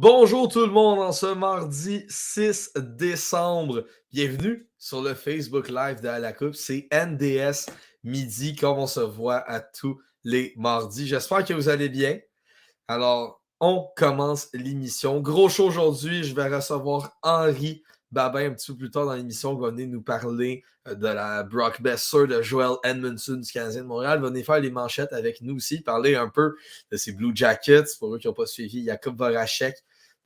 Bonjour tout le monde en ce mardi 6 décembre. Bienvenue sur le Facebook Live de À la Coupe. C'est NDS midi comme on se voit à tous les mardis. J'espère que vous allez bien. Alors, on commence l'émission. Gros show aujourd'hui. Je vais recevoir Henri Babin un petit peu plus tard dans l'émission qui va venir nous parler de la Brock Besser de Joel Edmondson du Canadien de Montréal. Il va venir faire les manchettes avec nous aussi, parler un peu de ses Blue Jackets. Pour eux qui n'ont pas suivi, Jakub Voracek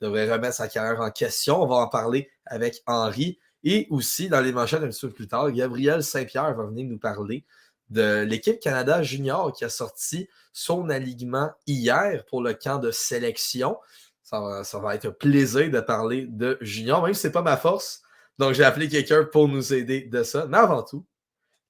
devrait remettre sa carrière en question. On va en parler avec Henri. Et aussi, dans les manchettes un petit peu plus tard, Gabriel Saint-Pierre va venir nous parler de l'équipe Canada Junior qui a sorti son alignement hier pour le camp de sélection. Ça va être un plaisir de parler de Junior, même si ce n'est pas ma force. Donc, j'ai appelé quelqu'un pour nous aider de ça. Mais avant tout,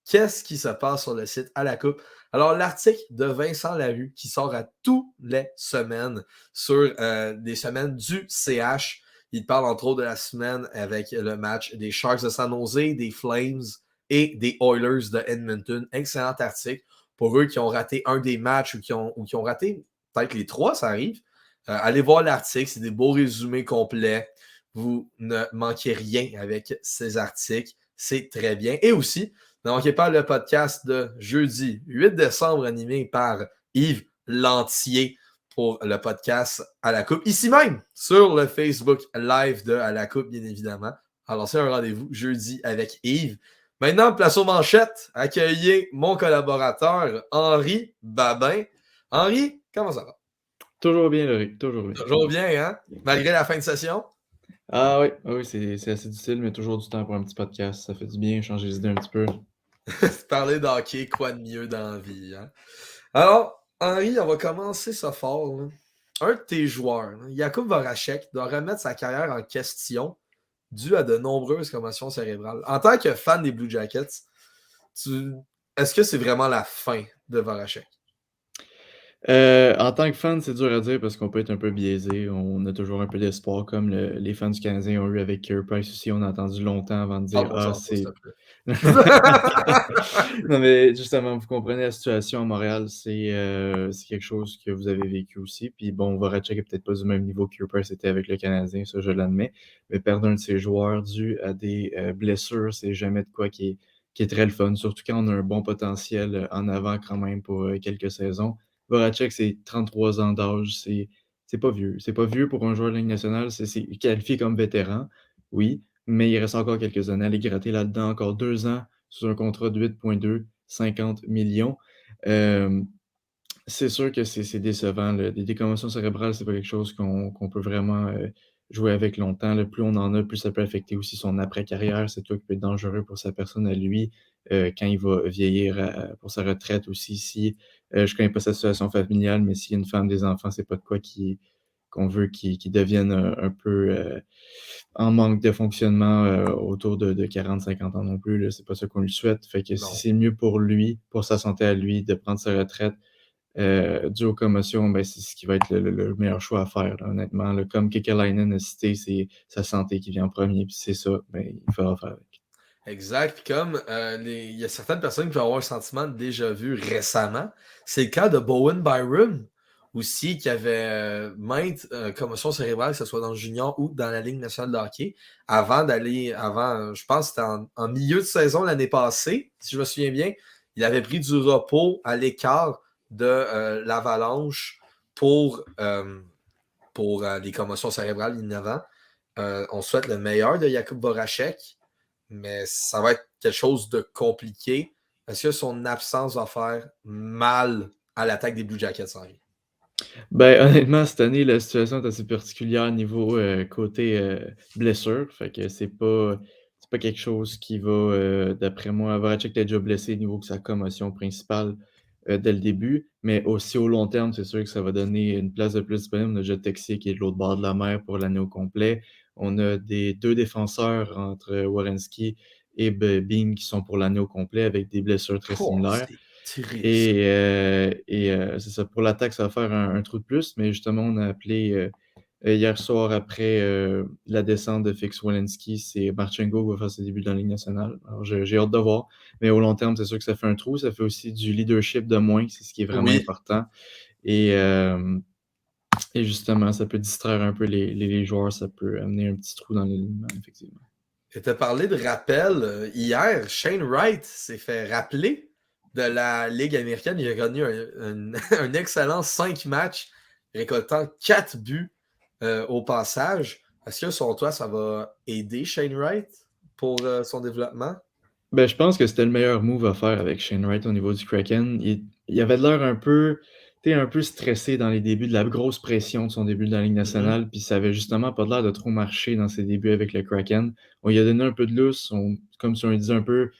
qu'est-ce qui se passe sur le site À la Coupe? Alors, l'article de Vincent Larue qui sort à toutes les semaines sur des semaines du CH. Il parle entre autres de la semaine avec le match des Sharks de San Jose, des Flames et des Oilers de Edmonton. Excellent article pour eux qui ont raté un des matchs ou qui ont raté peut-être les trois, ça arrive. Allez voir l'article, c'est des beaux résumés complets. Vous ne manquez rien avec ces articles. C'est très bien. Et aussi, ne manquez pas le podcast de jeudi 8 décembre animé par Yves Lantier pour le podcast À la Coupe. Ici même, sur le Facebook Live de À la Coupe, bien évidemment. Alors, c'est un rendez-vous jeudi avec Yves. Maintenant, place aux manchettes. Accueillez mon collaborateur Henri Babin. Henri, comment ça va? Toujours bien, Loïc, toujours bien. Toujours bien, hein? Malgré la fin de session? Ah oui, oui, c'est assez difficile, mais toujours du temps pour un petit podcast. Ça fait du bien, changer les idées un petit peu. Parler d'hockey, quoi de mieux dans la vie, hein? Alors, Henri, on va commencer ça fort, là. Un de tes joueurs, là, Jakub Voracek, doit remettre sa carrière en question dû à de nombreuses commotions cérébrales. En tant que fan des Blue Jackets, est-ce que c'est vraiment la fin de Voracek? En tant que fan, c'est dur à dire parce qu'on peut être un peu biaisé. On a toujours un peu d'espoir, comme les fans du Canadien ont eu avec Carey Price aussi. On a attendu longtemps avant de dire Parle-moi Ah, ça pas, s'il c'est. te plaît. Non, mais justement, vous comprenez la situation à Montréal, c'est quelque chose que vous avez vécu aussi. Puis bon, Voracek est peut-être pas du même niveau que Carey Price était avec le Canadien, ça je l'admets. Mais perdre un de ses joueurs dû à des blessures, c'est jamais de quoi qui est très le fun. Surtout quand on a un bon potentiel en avant quand même pour quelques saisons. Voracek, c'est 33 ans d'âge, c'est pas vieux. C'est pas vieux pour un joueur de Ligue nationale, c'est qualifié comme vétéran, oui, mais il reste encore quelques années à aller gratter là-dedans, encore 2 ans sur un contrat de 8,2, 50 millions. Euh, c'est sûr que c'est décevant. Des commotions cérébrales, c'est pas quelque chose qu'on peut vraiment jouer avec longtemps. Plus on en a, plus ça peut affecter aussi son après-carrière. C'est tout qui peut être dangereux pour sa personne à lui quand il va vieillir pour sa retraite aussi. Si je connais pas sa situation familiale, mais s'il y a une femme, des enfants, c'est pas de quoi qu'on veut qu'ils deviennent un peu en manque de fonctionnement autour de 40-50 ans non plus. Là, c'est pas ça qu'on lui souhaite. Fait que si Non. c'est mieux pour lui, pour sa santé à lui, de prendre sa retraite dû aux commotions, ben, c'est ce qui va être le meilleur choix à faire, là, honnêtement. Là. Comme Kekalainen a cité, c'est sa santé qui vient en premier, puis c'est ça, ben, il faudra faire avec. Exact. Puis comme il y a certaines personnes qui vont avoir un sentiment de déjà-vu récemment, c'est le cas de Bowen Byram aussi, qui avait maintes commotions cérébrales, que ce soit dans le junior ou dans la Ligue nationale de hockey, je pense que c'était en milieu de saison l'année passée, si je me souviens bien, il avait pris du repos à l'écart de l'Avalanche pour les commotions cérébrales innovant. On souhaite le meilleur de Jakub Voracek, mais ça va être quelque chose de compliqué. Est-ce que son absence va faire mal à l'attaque des Blue Jackets, Henri? Ben, honnêtement, cette année, la situation est assez particulière niveau côté blessure. Fait que c'est pas quelque chose qui va, d'après moi, Voracek était déjà blessé au niveau de sa commotion principale dès le début. Mais aussi au long terme, c'est sûr que ça va donner une place de plus disponible. On a déjà Texier qui est de l'autre bord de la mer pour l'année au complet. On a deux défenseurs entre Werenski et Bean qui sont pour l'année au complet avec des blessures très Oh, similaires. c'est triste. Et c'est ça. Pour l'attaque, ça va faire un trou de plus. Mais justement, on a appelé hier soir après la descente de Fix Walensky, c'est Marchenko qui va faire ses débuts dans la Ligue nationale. Alors, j'ai hâte de voir. Mais au long terme, c'est sûr que ça fait un trou. Ça fait aussi du leadership de moins. C'est ce qui est vraiment Oui. important. Et Et justement, ça peut distraire un peu les joueurs, ça peut amener un petit trou dans l'alignement, effectivement. Et tu as parlé de rappel. Hier, Shane Wright s'est fait rappeler de la Ligue américaine. Il a gagné un excellent 5 matchs, récoltant 4 buts au passage. Est-ce que, selon toi, ça va aider Shane Wright pour son développement? Ben, je pense que c'était le meilleur move à faire avec Shane Wright au niveau du Kraken. Il avait l'air un peu stressé dans les débuts, de la grosse pression de son début de la Ligue nationale, puis ça avait justement pas l'air de trop marcher dans ses débuts avec le Kraken. On lui a donné un peu de lousse, comme si on lui disait un peu,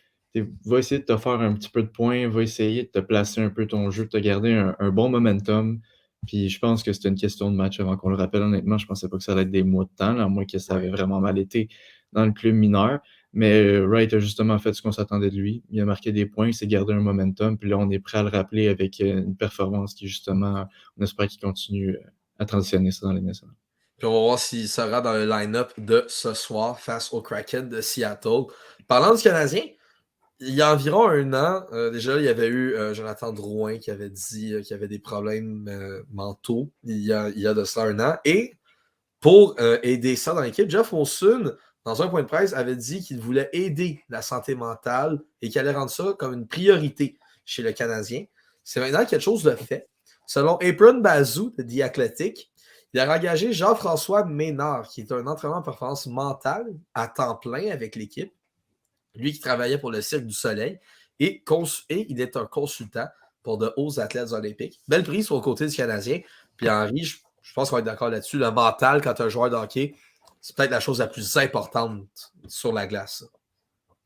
va essayer de te faire un petit peu de points, va essayer de te placer un peu ton jeu, de te garder un bon momentum. Puis je pense que c'était une question de match avant qu'on le rappelle. Honnêtement, je pensais pas que ça allait être des mois de temps, là, à moins que ça avait vraiment mal été dans le club mineur. Mais Wright a justement fait ce qu'on s'attendait de lui. Il a marqué des points, il s'est gardé un momentum, puis là, on est prêt à le rappeler avec une performance qui, justement, on espère qu'il continue à transitionner ça dans les nationales. Puis on va voir s'il sera dans le line-up de ce soir face au Kraken de Seattle. Parlant du Canadien, il y a environ un an, déjà, il y avait eu Jonathan Drouin qui avait dit qu'il y avait des problèmes mentaux il y a de cela un an. Et pour aider ça dans l'équipe, Jeff Olson, dans un point de presse, avait dit qu'il voulait aider la santé mentale et qu'il allait rendre ça comme une priorité chez le Canadien. C'est maintenant quelque chose de fait. Selon Apron Bazou de The Athletic, il a engagé Jean-François Ménard, qui est un entraîneur en performance mentale à temps plein avec l'équipe. Lui qui travaillait pour le Cirque du Soleil et il est un consultant pour de hauts athlètes olympiques. Belle prise sur le côté du Canadien. Puis Henri, je pense qu'on va être d'accord là-dessus. Le mental, quand tu es un joueur de hockey, c'est peut-être la chose la plus importante sur la glace.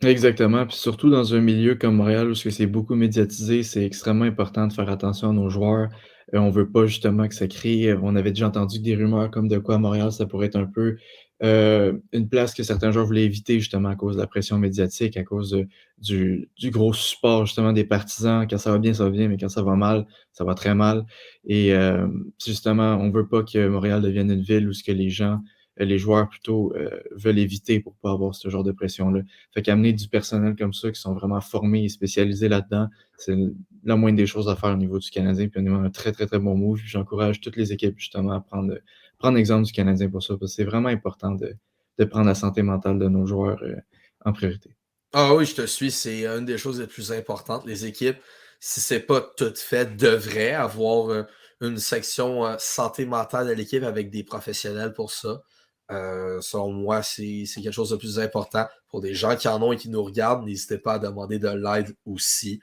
Exactement, puis surtout dans un milieu comme Montréal où c'est beaucoup médiatisé, c'est extrêmement important de faire attention à nos joueurs. On veut pas justement que ça crée on avait déjà entendu des rumeurs comme de quoi à Montréal, ça pourrait être un peu, une place que certains joueurs voulaient éviter justement à cause de la pression médiatique, à cause du gros support justement des partisans. Quand ça va bien, mais quand ça va mal, ça va très mal et justement, on veut pas que Montréal devienne une ville où ce que les joueurs plutôt, veulent éviter pour pas avoir ce genre de pression-là. Fait qu'amener du personnel comme ça qui sont vraiment formés et spécialisés là-dedans, c'est la moindre des choses à faire au niveau du Canadien. Puis on a un très, très, très bon move. J'encourage toutes les équipes justement à prendre exemple du Canadien pour ça, parce que c'est vraiment important de prendre la santé mentale de nos joueurs en priorité. Ah oui, je te suis. C'est une des choses les plus importantes. Les équipes, si c'est pas tout fait, devraient avoir une section santé mentale de l'équipe avec des professionnels pour ça. Selon moi, c'est quelque chose de plus important. Pour des gens qui en ont et qui nous regardent, n'hésitez pas à demander de l'aide aussi.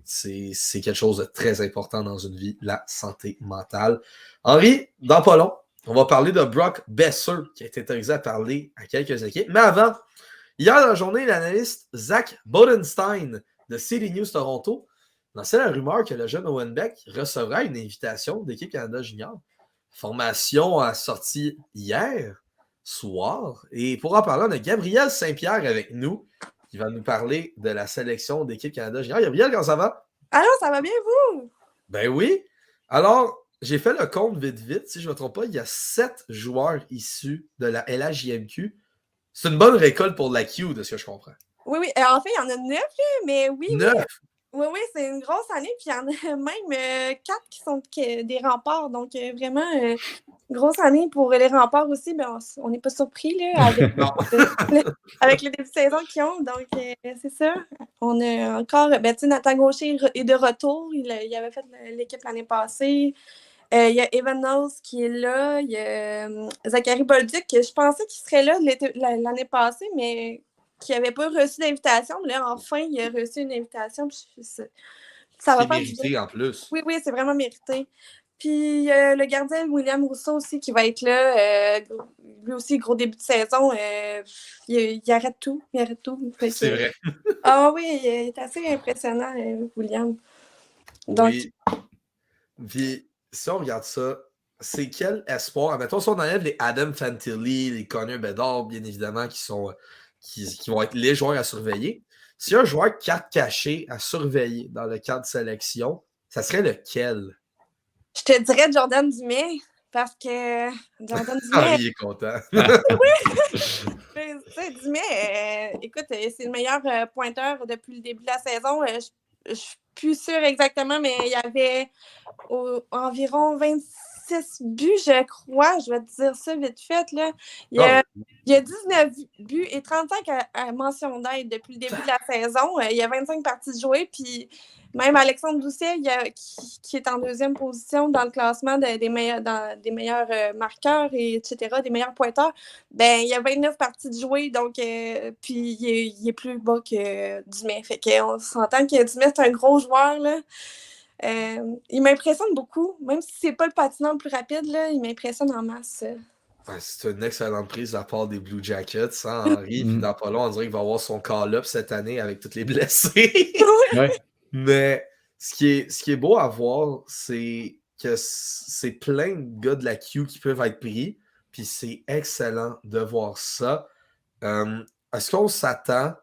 C'est quelque chose de très important dans une vie, la santé mentale. Henri, dans pas long, on va parler de Brock Besser, qui a été autorisé à parler à quelques équipes. Mais avant, hier dans la journée, l'analyste Zach Bodenstein de City News Toronto lançait la rumeur que le jeune Owen Beck recevra une invitation d'équipe Canada Junior. Formation a sorti hier soir. Et pour en parler, on a Gabriel Saint-Pierre avec nous qui va nous parler de la sélection d'équipe Canada Junior. Gabriel, comment ça va? Allô, ça va bien, vous? Ben oui. Alors, j'ai fait le compte vite. Si je ne me trompe pas, il y a 7 joueurs issus de la LHJMQ. C'est une bonne récolte pour la Q, de ce que je comprends. Oui, oui. En fait, il y en a 9, mais oui, 9? oui, c'est une grosse année. Puis il y en a même 4 qui sont des remparts. Donc, vraiment, grosse année pour les remparts aussi. Ben, on n'est pas surpris là, avec le début de saison qu'ils ont. Donc, c'est ça. On a encore, Nathan Gaucher est de retour. Il avait fait l'équipe l'année passée. Il y a Evan Knowles qui est là. Il y a Zachary Bolduc, que je pensais qu'il serait là l'année passée, mais qui n'avait pas reçu d'invitation. Mais là, enfin, il a reçu une invitation. Ça va C'est faire du bien. mérité en plus. Oui, c'est vraiment mérité. Puis le gardien William Rousseau aussi qui va être là. Lui aussi, gros début de saison. Il arrête tout. C'est vrai. Ah oui, il est assez impressionnant, William. Donc, oui. Puis, si on regarde ça, c'est quel espoir? Mettons, si on enlève les Adam Fantilli, les Connor Bedard, bien évidemment, qui vont être les joueurs à surveiller. S'il y a un joueur 4 caché à surveiller dans le cadre de sélection, ça serait lequel? je te dirais Jordan Dumais, parce que Jordan Dumais. Il est content. Dumais, écoute, c'est le meilleur pointeur depuis le début de la saison. Je suis plus sûre exactement, mais il y avait environ 6 buts, je crois. Je vais te dire ça vite fait. Là. Il y a 19 buts et 35 à mention d'aide depuis le début de la saison. Il y a 25 parties jouées. Puis même Alexandre Doucet, qui est en deuxième position dans le classement des meilleurs marqueurs, etc., des meilleurs pointeurs, ben, il y a 29 parties de jouées. Donc, puis il est plus bas que Dumais. Fait qu'on s'entend que Dumais, c'est un gros joueur. Là. Il m'impressionne beaucoup. Même si c'est pas le patinant le plus rapide, là, il m'impressionne en masse. Ouais, c'est une excellente prise de la part des Blue Jackets, hein, Henry. Puis dans pas long, on dirait qu'il va avoir son call-up cette année avec tous les blessés. Ouais. Mais ce qui est beau à voir, c'est que c'est plein de gars de la Q qui peuvent être pris. Puis c'est excellent de voir ça. Est-ce qu'on s'attend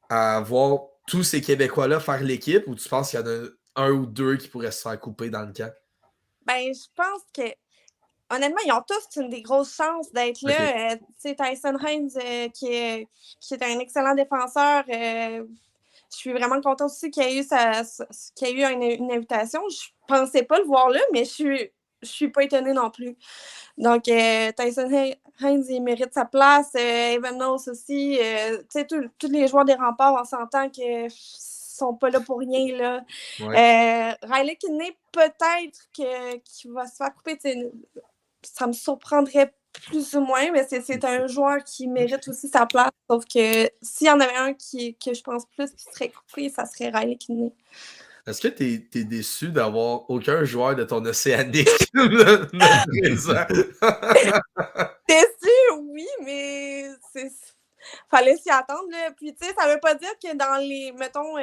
à voir tous ces Québécois-là faire l'équipe ou tu penses qu'il y en a un ou deux qui pourraient se faire couper dans le camp? Ben, je pense que honnêtement, ils ont tous une des grosses chances d'être là. Ok. Tyson Haynes, qui est un excellent défenseur. Je suis vraiment contente aussi qu'il y ait eu une invitation. Je pensais pas le voir là, mais je suis pas étonnée non plus. Donc, Tyson Haynes, il mérite sa place. Evan Knowles aussi. Tous les joueurs des remparts, on s'entend qu'ils sont pas là pour rien. Là. Ouais. Riley Kidney, peut-être qu'il va se faire couper. Ça me surprendrait plus ou moins, mais c'est un joueur qui mérite aussi sa place. Sauf que s'il y en avait un que je pense plus qui serait coupé, ça serait Riley Kidney. Est-ce que tu es déçu d'avoir aucun joueur de ton Océanique le présent? Déçu, oui, mais fallait s'y attendre. Là. Puis, tu sais, ça veut pas dire que dans les, mettons,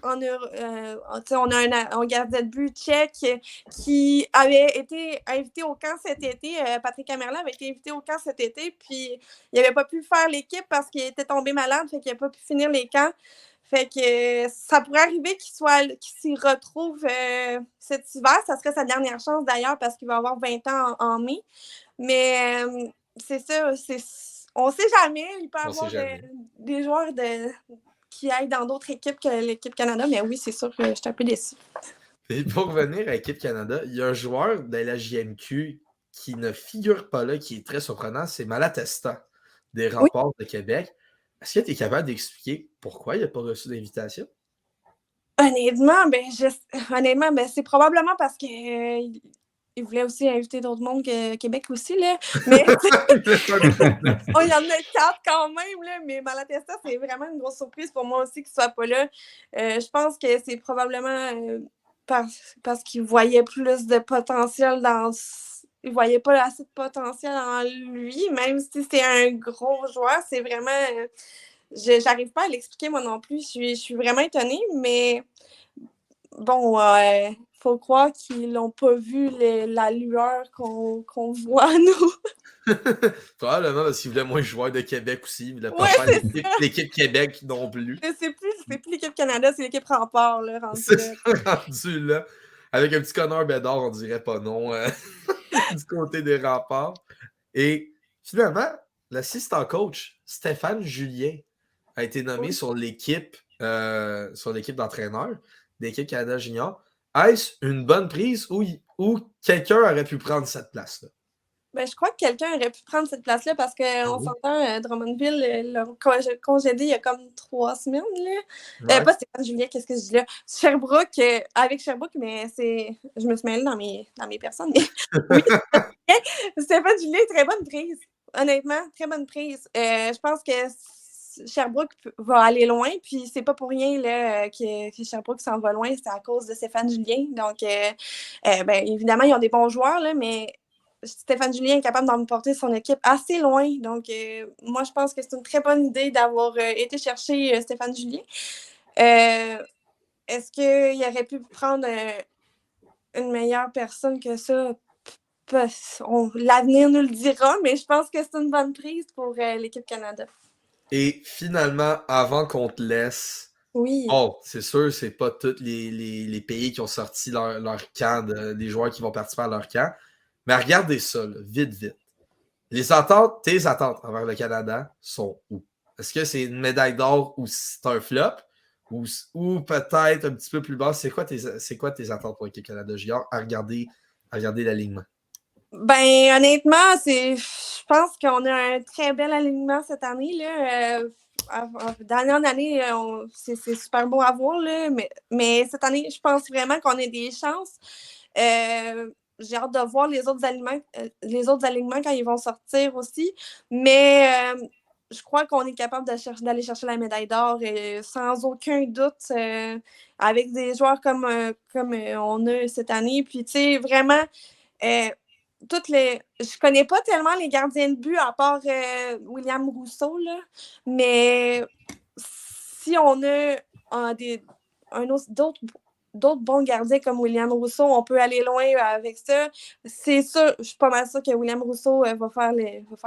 on a un gardien de but tchèque qui avait été invité au camp cet été. Patrick Camerla avait été invité au camp cet été, puis il n'avait pas pu faire l'équipe parce qu'il était tombé malade, fait qu'il n'a pas pu finir les camps. Fait que ça pourrait arriver qu'il s'y retrouve cet hiver. Ça serait sa dernière chance d'ailleurs parce qu'il va avoir 20 ans en mai. Mais c'est ça, on sait jamais. Il peut y avoir des joueurs qui aillent dans d'autres équipes que l'équipe Canada, mais oui, c'est sûr que je suis un peu déçue. Et pour revenir à l'équipe Canada, il y a un joueur de la JMQ qui ne figure pas là, qui est très surprenant, c'est Malatesta, des Remparts de Québec. Est-ce que tu es capable d'expliquer pourquoi il n'a pas reçu d'invitation? Honnêtement, c'est probablement parce que il voulait aussi inviter d'autres mondes que Québec aussi, là. Mais il y en a 4 quand même, là. Mais Malatesta, c'est vraiment une grosse surprise pour moi aussi qu'il ne soit pas là. Je pense que c'est probablement parce qu'il voyait plus de potentiel il voyait pas assez de potentiel en lui, même si c'est un gros joueur. C'est vraiment... j'arrive pas à l'expliquer moi non plus. Je suis vraiment étonnée, mais bon, faut croire qu'ils n'ont pas vu la lueur qu'on voit, nous. Probablement parce qu'il voulait moins de joueurs de Québec aussi. Il voulait pas faire l'équipe Québec non plus. C'est plus l'équipe Canada, c'est l'équipe Rempart, là, rendu là. Avec un petit Connor Bedard, on dirait pas non du côté des Remparts. Et finalement, l'assistant coach, Stéphane Julien, a été nommé sur l'équipe d'entraîneurs d'équipe Canada Junior. Est-ce une bonne prise ou quelqu'un aurait pu prendre cette place-là? Ben, je crois que quelqu'un aurait pu prendre cette place-là parce qu'on s'entend, Drummondville l'a congédié il y a comme 3 semaines. Là. Pas Stéphane Julien, qu'est-ce que je dis là? Sherbrooke, avec Sherbrooke, mais je me suis mêlée dans mes personnes. Mais oui, Stéphane Julien, très bonne prise. Honnêtement, très bonne prise. Je pense que Sherbrooke va aller loin, puis c'est pas pour rien là, que Sherbrooke s'en va loin, c'est à cause de Stéphane Julien. Donc, ben, évidemment, ils ont des bons joueurs, là, mais Stéphane Julien est capable d'emporter son équipe assez loin. Donc, moi, je pense que c'est une très bonne idée d'avoir été chercher Stéphane Julien. Est-ce qu'il aurait pu prendre une meilleure personne que ça? L'avenir nous le dira, mais je pense que c'est une bonne prise pour l'équipe Canada. Et finalement, avant qu'on te laisse, c'est sûr, c'est pas tous les pays qui ont sorti leur camp, des joueurs qui vont participer à leur camp. Mais regardez ça, là, vite. Tes attentes envers le Canada sont où? Est-ce que c'est une médaille d'or ou c'est un flop? Ou peut-être un petit peu plus bas? C'est quoi tes attentes pour l'équipe Canada Junior à regarder l'alignement? Ben, honnêtement, je pense qu'on a un très bel alignement cette année. Là. Dernière année, c'est super beau à voir, là, mais cette année, je pense vraiment qu'on a des chances. J'ai hâte de voir les autres alignements quand ils vont sortir aussi. Mais je crois qu'on est capable d'aller chercher la médaille d'or sans aucun doute avec des joueurs comme on a cette année. Puis, tu sais, vraiment, je connais pas tellement les gardiens de but à part William Rousseau, là, mais si on a d'autres bons gardiens comme William Rousseau, on peut aller loin avec ça. C'est sûr, je suis pas mal sûre que William Rousseau va faire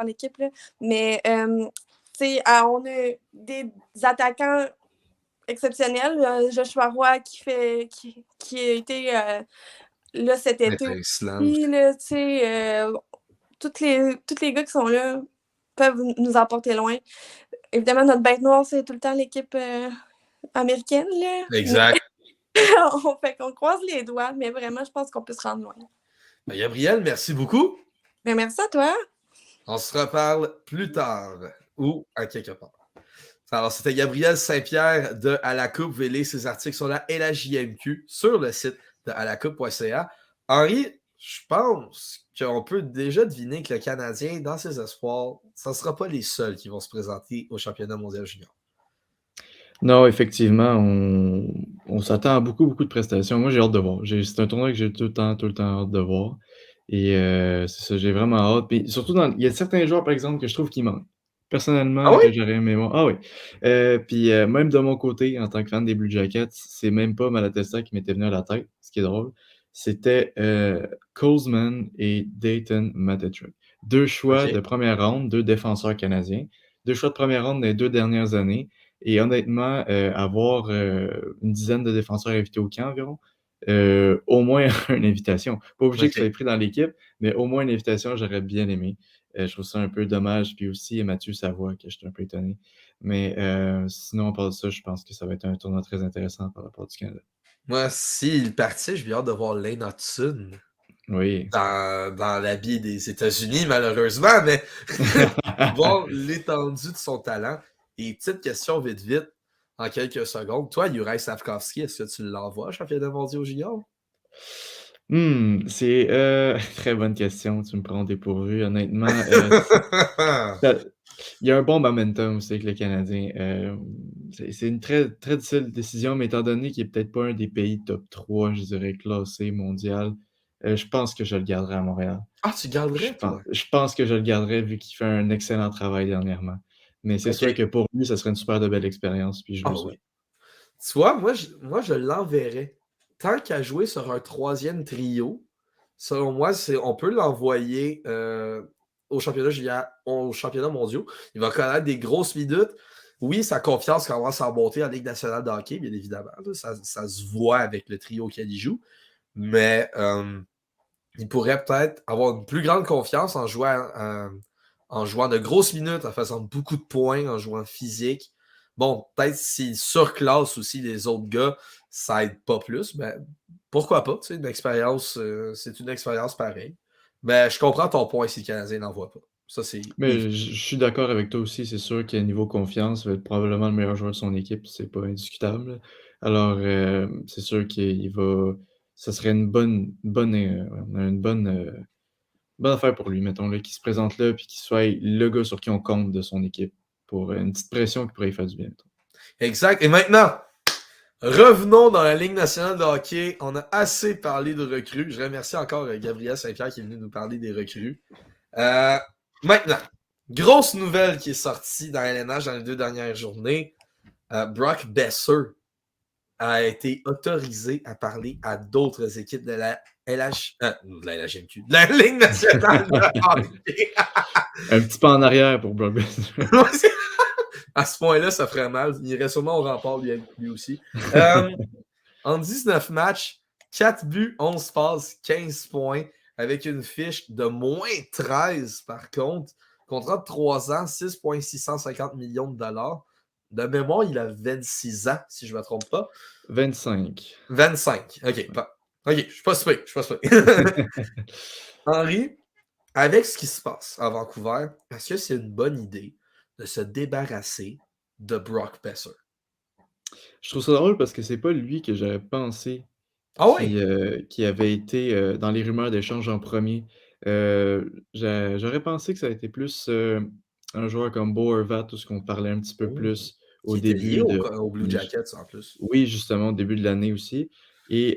l'équipe, là. Mais on a des attaquants exceptionnels. Joshua Roy qui a été là cet été aussi, là, tous les gars qui sont là peuvent nous emporter loin. Évidemment, notre bête noire, c'est tout le temps l'équipe américaine. Là. Exact. On fait qu'on croise les doigts, mais vraiment, je pense qu'on peut se rendre loin. Ben, Gabriel, merci beaucoup. Ben, merci à toi. On se reparle plus tard ou à quelque part. Alors, c'était Gabriel Saint-Pierre de À la Coupe. Vous pouvez lire ses articles sur la LHJMQ sur le site de alacoupe.ca. Henri, je pense qu'on peut déjà deviner que le Canadien, dans ses espoirs, ce ne sera pas les seuls qui vont se présenter au championnat mondial junior. Non, effectivement, on s'attend à beaucoup, beaucoup de prestations. Moi, j'ai hâte de voir. C'est un tournoi que j'ai tout le temps hâte de voir. Et c'est ça, j'ai vraiment hâte. Puis surtout, il y a certains joueurs, par exemple, que je trouve qu'il manquent. Personnellement, que j'aurais aimé voir. Ah oui. Puis même de mon côté, en tant que fan des Blue Jackets, c'est même pas Malatesta qui m'était venu à la tête, ce qui est drôle. C'était Colesman et Dayton Matejchuk. 2 choix de première ronde, 2 défenseurs canadiens. 2 choix de première ronde dans les 2 dernières années. Et honnêtement, avoir une dizaine de défenseurs invités au camp environ, au moins une invitation. Pas obligé que ça soit pris dans l'équipe, mais au moins une invitation, j'aurais bien aimé. Je trouve ça un peu dommage. Puis aussi, Mathieu Savoie, que j'étais un peu étonné. Mais sinon, à part de ça, je pense que ça va être un tournoi très intéressant par rapport du Canada. Moi, s'il partit, j'ai hâte de voir Lane Hudson. Oui. Dans l'habit des États-Unis, malheureusement, mais voir l'étendue de son talent. Et petite question vite, en quelques secondes. Toi, Juraj Slafkovský, est-ce que tu l'envoies au championnat mondial junior? C'est très bonne question. Tu me prends au dépourvu. Honnêtement, il y a un bon momentum aussi avec le Canadien. C'est une très, très difficile décision, mais étant donné qu'il n'est peut-être pas un des pays top 3, je dirais, classé mondial, je pense que je le garderai à Montréal. Ah, tu garderais, toi? Je pense que je le garderai vu qu'il fait un excellent travail dernièrement. Mais c'est sûr que pour lui, ça serait une super de belle expérience. Puis je le souhaite. Tu vois, moi, je l'enverrais. Tant qu'à jouer sur un troisième trio, selon moi, on peut l'envoyer au championnat mondial. Il va connaître des grosses minutes. Oui, sa confiance commence à monter en Ligue nationale de hockey, bien évidemment. Là, ça se voit avec le trio auquel il joue. Mais il pourrait peut-être avoir une plus grande confiance en jouant de grosses minutes, en faisant beaucoup de points, en jouant physique. Bon, peut-être s'il surclasse aussi les autres gars, ça aide pas plus, mais pourquoi pas, tu sais, une expérience, c'est une expérience pareille. Mais je comprends ton point si le Canadien n'en voit pas. Ça, c'est Mais je suis d'accord avec toi aussi. C'est sûr qu'à niveau confiance, il va être probablement le meilleur joueur de son équipe. C'est pas indiscutable. Alors, c'est sûr ça serait une bonne affaire pour lui, mettons, là, qu'il se présente là puis qu'il soit le gars sur qui on compte de son équipe pour une petite pression qui pourrait y faire du bien. Mettons. Exact. Et maintenant, revenons dans la Ligue nationale de hockey. On a assez parlé de recrues. Je remercie encore Gabriel Saint-Pierre qui est venu nous parler des recrues. Maintenant, grosse nouvelle qui est sortie dans LNH dans les 2 dernières journées. Brock Besser a été autorisé à parler à d'autres équipes de la LHMQ, de la Ligue nationale de hockey. Un petit pas en arrière pour Brock Besser. À ce point-là, ça ferait mal. Il irait sûrement au rempart lui aussi. En 19 matchs, 4 buts, 11 passes, 15 points, avec une fiche de moins 13 par contre. Contrat de 3 ans, 6,650 millions de dollars. De mémoire, il a 26 ans, si je ne me trompe pas. 25. 25. OK. OK, je suis pas sûr. Henri, avec ce qui se passe à Vancouver, est-ce que c'est une bonne idée de se débarrasser de Brock Besser? Je trouve ça drôle parce que c'est pas lui que j'aurais pensé Ah oui? qui avait été, dans les rumeurs d'échange en premier. J'aurais pensé que ça a été plus, un joueur comme Bo Horvat, où ce qu'on parlait un petit peu Oh. plus Qui au était lié début de au Blue Jackets en plus. oui, justement, au début de l'année aussi et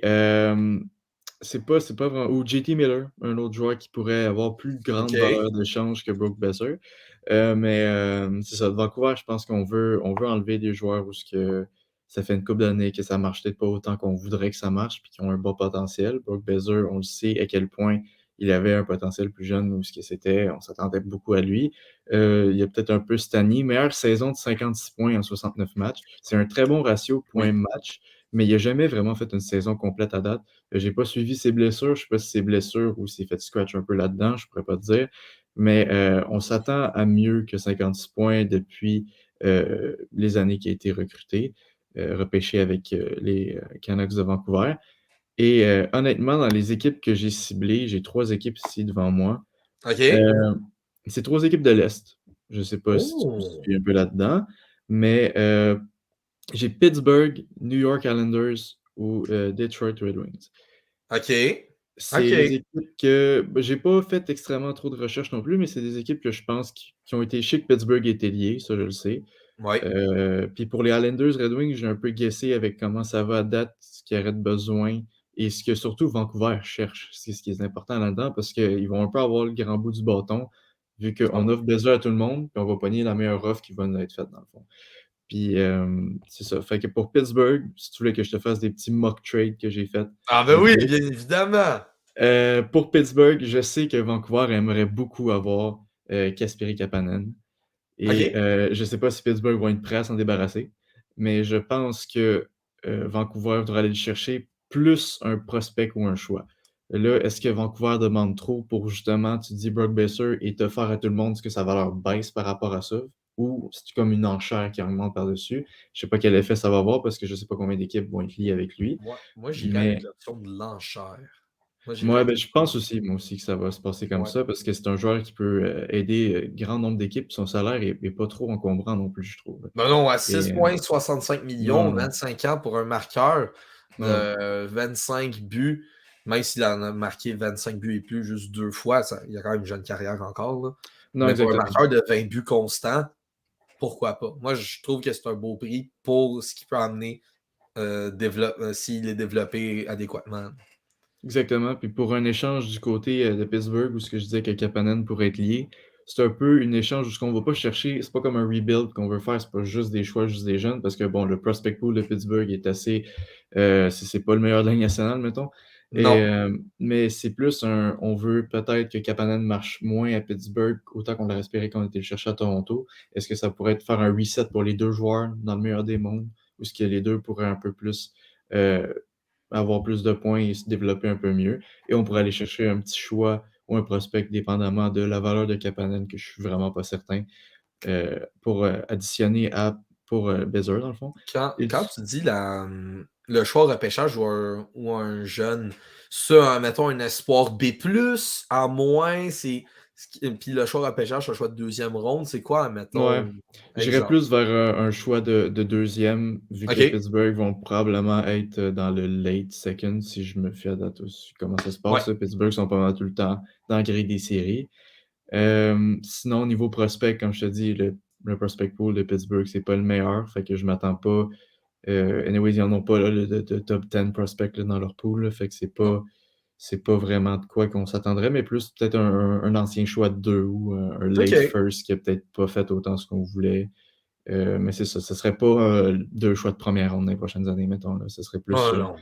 c'est pas vraiment ou JT Miller, un autre joueur qui pourrait avoir plus grande OK. valeur d'échange que Brook Besser. Mais c'est ça, de Vancouver, je pense qu'on veut enlever des joueurs où ce que ça fait une couple d'années que ça marche peut-être pas autant qu'on voudrait que ça marche puis qui ont un bon potentiel. Brook Besser, on le sait à quel point il avait un potentiel plus jeune où ce que c'était on s'attendait beaucoup à lui. Il a peut-être un peu stagné. Meilleure saison de 56 points en 69 matchs. C'est un très bon ratio Oui. point-match, mais il a jamais vraiment fait une saison complète à date. J'ai pas suivi ses blessures. Je sais pas si c'est blessures ou s'il fait scratch un peu là-dedans, je pourrais pas te dire. Mais on s'attend à mieux que 56 points depuis les années qu'il a été recruté, repêché avec les Canucks de Vancouver. Et honnêtement, dans les équipes que j'ai ciblées, j'ai 3 équipes ici devant moi. OK. Heu, c'est 3 équipes de l'Est. Je sais pas si tu me Oh! suis un peu là-dedans, mais j'ai Pittsburgh, New York Islanders ou Detroit Red Wings. OK. C'est les OK. équipes que bah, j'ai pas fait extrêmement trop de recherches non plus, mais c'est des équipes que je pense qui ont été je sais que Pittsburgh était lié, ça je le sais. Oui. Puis pour les Islanders, Red Wings, j'ai un peu guessé avec comment ça va à date, ce qu'il y aurait de besoin et ce que surtout Vancouver cherche. C'est ce qui est important là-dedans parce qu'ils vont un peu avoir le grand bout du bâton, vu qu'on offre Besser à tout le monde, puis on va pogner la meilleure offre qui va nous être faite dans le fond. Puis c'est ça. Fait que pour Pittsburgh, si tu voulais que je te fasse des petits mock trades que j'ai faits, Ah ben je oui, peux. bien évidemment! Pour Pittsburgh, je sais que Vancouver aimerait beaucoup avoir Kasperi Kapanen. Et OK. je ne sais pas si Pittsburgh vont être prêts à s'en débarrasser, mais je pense que Vancouver devrait aller le chercher plus un prospect ou un choix. Là, est-ce que Vancouver demande trop pour justement, tu dis Brock Besser et te faire à tout le monde ce que sa valeur baisse par rapport à ça? Ou c'est comme une enchère qui augmente par-dessus? Je sais pas quel effet ça va avoir parce que je sais pas combien d'équipes vont être liées avec lui. Moi j'irais avec Mais l'option de l'enchère. Moi, j'irais ouais, avec ben, je pense aussi, moi aussi, que ça va se passer comme ouais. ça parce que c'est un joueur qui peut aider grand nombre d'équipes. Son salaire est pas trop encombrant non plus, je trouve. Ben non, à Et 6,65 non, millions, non. 25 ans pour un marqueur Ouais. de 25 buts, même s'il en a marqué 25 buts et plus juste 2 fois, il a quand même une jeune carrière encore. Là. Non, Mais pour un exactement. marqueur de 20 buts constants, pourquoi pas? Moi, je trouve que c'est un beau prix pour ce qu'il peut amener s'il est développé adéquatement. Exactement. Puis pour un échange du côté de Pittsburgh, où ce que je disais que Kapanen pourrait être lié, c'est un peu une échange où ce qu'on va pas chercher, c'est pas comme un rebuild qu'on veut faire, c'est pas juste des choix, juste des jeunes, parce que bon, le prospect pool de Pittsburgh est assez, c'est pas le meilleur de la Ligue nationale, mettons. Et, Non. mais c'est plus on veut peut-être que Kapanen marche moins à Pittsburgh, autant qu'on l'a espéré quand on était le chercher à Toronto. Est-ce que ça pourrait être faire un reset pour les deux joueurs dans le meilleur des mondes, ou est-ce que les deux pourraient un peu plus euh, avoir plus de points et se développer un peu mieux. Et on pourrait aller chercher un petit choix ou un prospect dépendamment de la valeur de Kapanen, que je suis vraiment pas certain, pour additionner pour Bezer, dans le fond. Et Quand tu dis le choix au repêchage ou un jeune, ça, mettons un espoir B+, à moins, puis le choix au repêchage, c'est un choix de deuxième ronde, c'est quoi, ouais, mettons, j'irais exemple? plus vers un choix de deuxième, vu que OK. Pittsburgh vont probablement être dans le late second, si je me fie à date aussi. Comment ça se Ouais. passe, là. Pittsburgh sont pas mal tout le temps dans la grille des séries. Sinon, niveau prospect, comme je te dis, le prospect pool de Pittsburgh, c'est pas le meilleur. Fait que je m'attends pas. Anyways, ils en ont pas là, de top 10 prospects là, dans leur pool. Là, fait que Non. c'est pas vraiment de quoi qu'on s'attendrait, mais plus peut-être un ancien choix de 2 ou un late OK. first qui a peut-être pas fait autant ce qu'on voulait. Mais c'est ça. Ce serait pas 2 choix de première ronde dans les prochaines années, mettons. Là. Ce serait Oh non.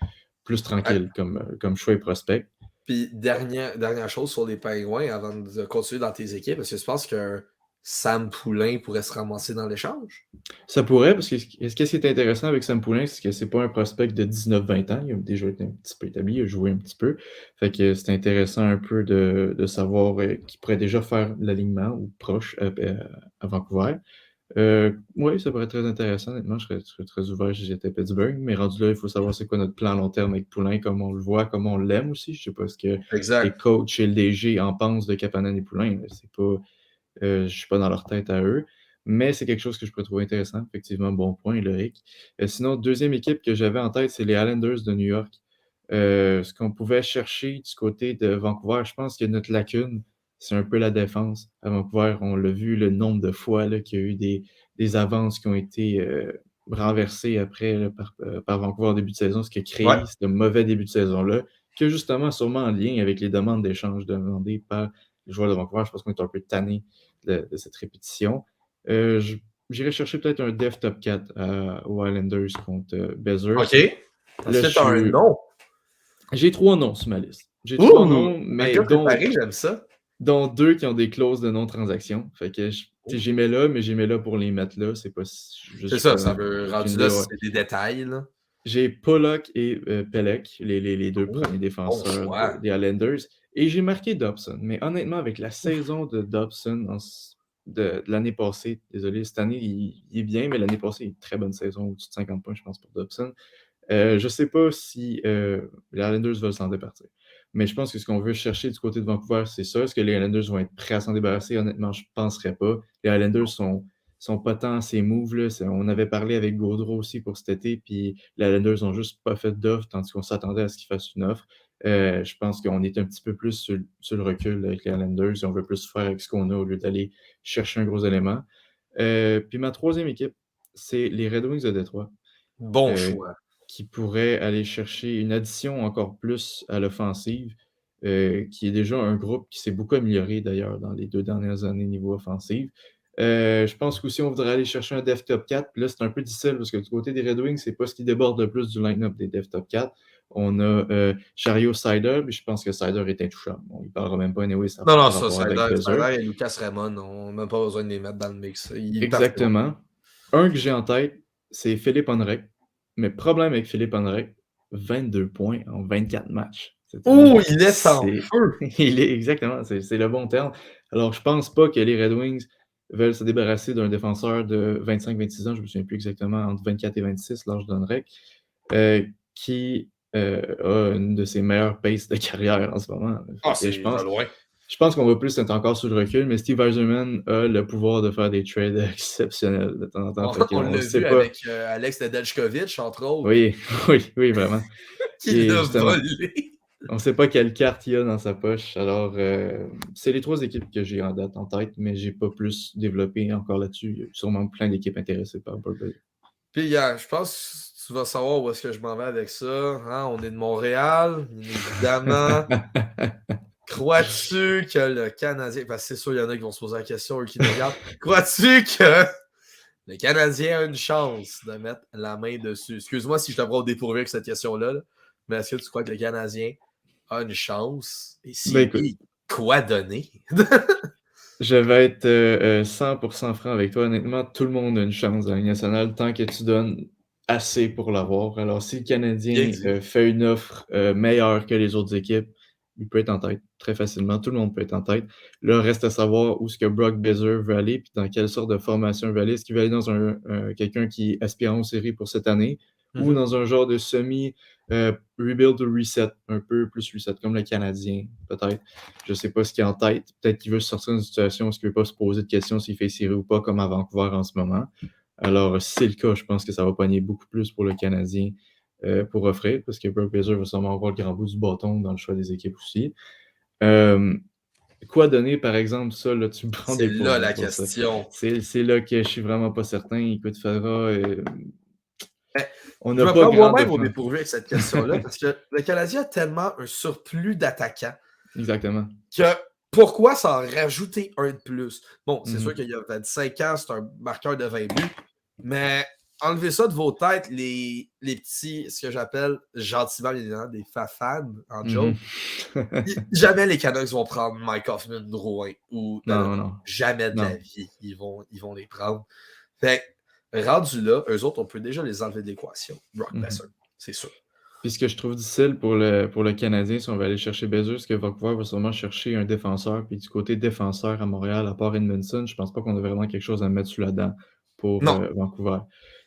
plus Ah, tranquille comme choix et prospect. puis dernière chose sur les Pingouins avant de continuer dans tes équipes, est-ce que tu penses que Sam Poulain pourrait se ramasser dans l'échange? Ça pourrait, parce que ce qui est intéressant avec Sam Poulin, c'est que c'est pas un prospect de 19-20 ans. Il a déjà été un petit peu établi, il a joué un petit peu. Fait que c'est intéressant un peu de savoir qu'il pourrait déjà faire l'alignement ou proche à Vancouver. Oui, ça pourrait être très intéressant. Honnêtement, je serais très ouvert si j'étais Pittsburgh. Mais rendu là, il faut savoir c'est quoi notre plan à long terme avec Poulain, comment on le voit, comment on l'aime aussi. Je sais pas ce que les Exact. coachs et le DG en pensent de Kapanen et Poulain. C'est pas, je suis pas dans leur tête à eux. Mais c'est quelque chose que je pourrais trouver intéressant. Effectivement, bon point, Loïc. Sinon, deuxième équipe que j'avais en tête, c'est les Islanders de New York. Ce qu'on pouvait chercher du côté de Vancouver, je pense que notre lacune, c'est un peu la défense. À Vancouver, on l'a vu le nombre de fois là, qu'il y a eu des avances qui ont été renversées après là, par Vancouver en début de saison, ce qui a Ouais. créé ce mauvais début de saison-là, que justement, sûrement en lien avec les demandes d'échange demandées par les joueurs de Vancouver. Je pense qu'on est un peu tanné de cette répétition. J'irais chercher peut-être un def top 4 aux Islanders contre Bezers. OK. Là, Est-ce que tu as un nom? J'ai 3 noms sur ma liste. J'ai 3 noms, Un mais gars préparé, j'aime ça. dont 2 qui ont des clauses de non-transaction. Fait que j'y mets là, mais j'y mets là pour les mettre là. C'est pas juste C'est ça, ça comme veut aucune rendu idée, là, ouais. c'est des détails, là. J'ai Pollock et Pelech, les 2 Oh, premiers bon défenseurs choix. des Islanders. Et j'ai marqué Dobson. Mais honnêtement, avec la saison de Dobson de l'année passée, désolé, cette année, il est bien, mais l'année passée, il a une très bonne saison, au-dessus de 50 points, je pense, pour Dobson. Je sais pas si les Islanders veulent s'en départir. Mais je pense que ce qu'on veut chercher du côté de Vancouver, c'est ça. Est-ce que les Islanders vont être prêts à s'en débarrasser? Honnêtement, je penserais pas. Les Islanders sont pas tant ces moves là. On avait parlé avec Gaudreau aussi pour cet été, puis les Islanders ont juste pas fait d'offre, tandis qu'on s'attendait à ce qu'ils fassent une offre. Je pense qu'on est un petit peu plus sur le recul avec les Islanders et on veut plus faire avec ce qu'on a au lieu d'aller chercher un gros élément. Puis ma troisième équipe, c'est les Red Wings de Détroit. Bon Euh, choix. qui pourrait aller chercher une addition encore plus à l'offensive, qui est déjà un groupe qui s'est beaucoup amélioré d'ailleurs dans les 2 dernières années niveau offensive. Je pense qu'aussi on voudrait aller chercher un Dev Top 4. Puis là, c'est un peu difficile parce que du côté des Red Wings, c'est pas ce qui déborde le plus du line-up des Dev Top 4. On a Chariot Sider, puis je pense que Sider est intouchable. Bon, il parlera même pas anyway, ça n'a Non, pas non, ça, rapport avec Bezer. Sider et Lucas Raymond, on n'a même pas besoin de les mettre dans le mix. Il est parfait. Exactement. Un que j'ai en tête, c'est Philippe Henrek. Mais problème avec Philippe Henrek, 22 points en 24 matchs cette année. Oh, il est en C'est feu! il est exactement, c'est le bon terme. Alors, je pense pas que les Red Wings veulent se débarrasser d'un défenseur de 25-26 ans, je me souviens plus exactement, entre 24 et 26, l'âge d'Henrek, qui a une de ses meilleures paces de carrière en ce moment. Ah, Fait que c'est de loin. je pense qu'on va plus être encore sur le recul, mais Steve Yzerman a le pouvoir de faire des trades exceptionnels de temps en temps. Fait On qu'on l'a sait vu pas. avec Alex Nedeljkovic, entre autres, Oui, oui, oui, vraiment. qui Et l'a justement, volé. on ne sait pas quelle carte il y a dans sa poche. Alors, c'est les 3 équipes que j'ai en date en tête, mais j'ai pas plus développé encore là-dessus. Il y a sûrement plein d'équipes intéressées par Burberry. Puis, je pense que tu vas savoir où est-ce que je m'en vais avec ça. Hein? On est de Montréal, évidemment. Crois-tu que le Canadien, parce que c'est sûr, il y en a qui vont se poser la question, eux qui nous regardent, crois-tu que le Canadien a une chance de mettre la main dessus? Excuse-moi si je te prends au dépourvu avec cette question-là, là, mais est-ce que tu crois que le Canadien a une chance? Et si Ben écoute, oui, quoi donner? je vais être 100% franc avec toi. Honnêtement, tout le monde a une chance dans la Ligue nationale tant que tu donnes assez pour l'avoir. Alors, si le Bien Canadien dit. fait une offre meilleure que les autres équipes, il peut être en tête très facilement. Tout le monde peut être en tête. Là, reste à savoir où est-ce que Brock Besser veut aller puis dans quelle sorte de formation il veut aller. Est-ce qu'il veut aller dans quelqu'un qui aspire en série pour cette année ou dans un genre de semi-rebuild ou reset, un peu plus reset, comme le Canadien, peut-être. Je ne sais pas ce qu'il a en tête. Peut-être qu'il veut sortir d'une situation où il ne veut pas se poser de questions s'il fait série ou pas, comme à Vancouver en ce moment. Alors, si c'est le cas, je pense que ça va pogner beaucoup plus pour le Canadien pour offrir, parce que Brock Besser va sûrement avoir le grand bout du bâton dans le choix des équipes aussi. Quoi donner, par exemple, ça, là, tu me prends C'est des là pourvues la pour ça. question. C'est là que je suis vraiment pas certain. Écoute, Fadra, Ben, on je n'a me pas prends grand moi-même au défense. dépourvu avec cette question-là parce que le Canadien a tellement un surplus d'attaquants Exactement. que pourquoi s'en rajouter un de plus? Bon, c'est sûr Mhm. qu'il y a 25 ans, c'est un marqueur de 20 buts, mais enlevez ça de vos têtes, les petits, ce que j'appelle gentiment bien évidemment, des fafans en joke. Mhm. Jamais les Canucks vont prendre Mike Hoffman, Drouin ou Non, Dadonov. non, Jamais de la non. vie, ils vont les prendre. Fait que, rendu là, eux autres, on peut déjà les enlever de l'équation. Brock Besser, c'est sûr. Puis ce que je trouve difficile pour le Canadien, si on va aller chercher Bezos, c'est que Vancouver va sûrement chercher un défenseur. Puis du côté défenseur à Montréal, à part Edmondson, je pense pas qu'on a vraiment quelque chose à mettre sous la dent. pour Non, Vancouver.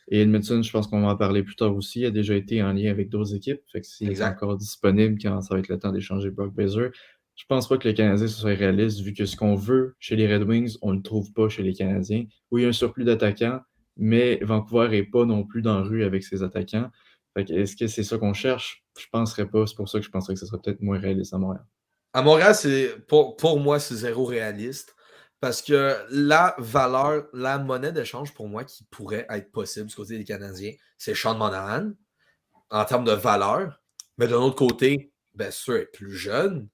Et Edmondson, je pense qu'on va en parler plus tard aussi, a déjà été en lien avec d'autres équipes. Fait que s'il est exact. encore disponible quand ça va être le temps d'échanger Brock Besser, je pense pas que les Canadiens ce soit réaliste, vu que ce qu'on veut chez les Red Wings, on le trouve pas chez les Canadiens, où il y a un surplus d'attaquants, mais Vancouver est pas non plus dans la rue avec ses attaquants. Fait que est-ce que c'est ça qu'on cherche? Je penserais pas. C'est pour ça que je penserais que ce serait peut-être moins réaliste à Montréal. À Montréal, pour moi, c'est zéro réaliste. Parce que la valeur, la monnaie d'échange pour moi qui pourrait être possible du côté des Canadiens, c'est Sean Monahan en termes de valeur. Mais d'un autre côté, bien sûr, elle est plus jeune.